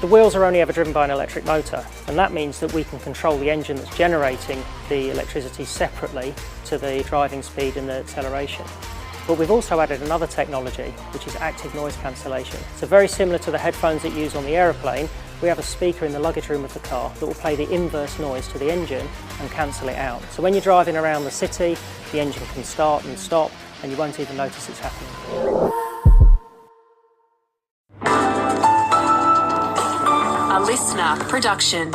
The wheels are only ever driven by an electric motor, and that means that we can control the engine that's generating the electricity separately to the driving speed and the acceleration. But we've also added another technology, which is active noise cancellation. So very similar to the headphones that you use on the aeroplane, we have a speaker in the luggage room of the car that will play the inverse noise to the engine and cancel it out. So when you're driving around the city, the engine can start and stop, and you won't even notice it's happening. A LISTNR production.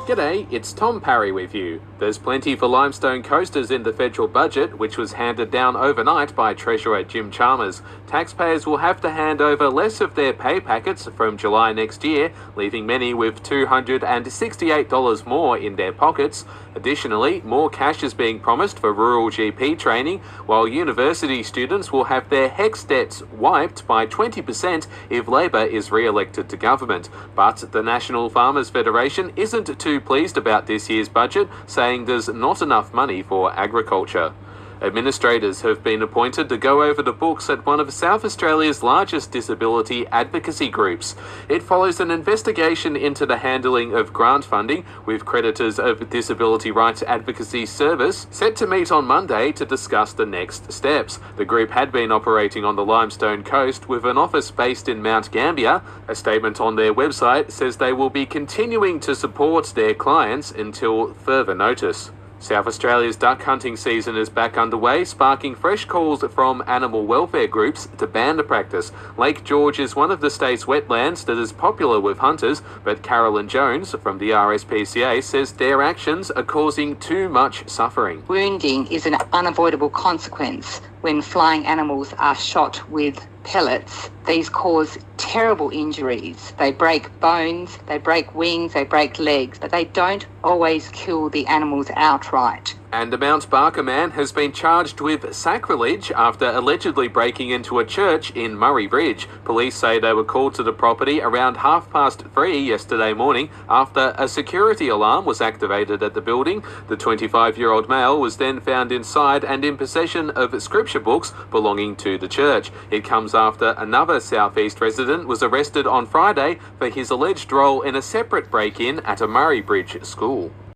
G'day, it's Tom Perri with you. There's plenty for Limestone coasters in the federal budget, which was handed down overnight by Treasurer Jim Chalmers. Taxpayers will have to hand over less of their pay packets from July next year, leaving many with $268 more in their pockets. Additionally, more cash is being promised for rural GP training, while university students will have their HECS debts wiped by 20% if Labor is re-elected to government. But the National Farmers Federation isn't too pleased about this year's budget, saying there's not enough money for agriculture. Administrators have been appointed to go over the books at one of South Australia's largest disability advocacy groups. It follows an investigation into the handling of grant funding, with creditors of Disability Rights Advocacy Service set to meet on Monday to discuss the next steps. The group had been operating on the Limestone coast with an office based in Mount Gambier. A statement on their website says they will be continuing to support their clients until further notice. South Australia's duck hunting season is back underway, sparking fresh calls from animal welfare groups to ban the practice. Lake George is one of the state's wetlands that is popular with hunters, but Carolyn Jones from the RSPCA says their actions are causing too much suffering. Wounding is an unavoidable consequence when flying animals are shot with pellets. These cause terrible injuries. They break bones, they break wings, they break legs, but they don't always kill the animals outright. And a Mount Barker man has been charged with sacrilege after allegedly breaking into a church in Murray Bridge. Police say they were called to the property around 3:30 yesterday morning after a security alarm was activated at the building. The 25-year-old male was then found inside and in possession of scripture books belonging to the church. It comes after another Southeast resident was arrested on Friday for his alleged role in a separate break-in at a Murray Bridge school.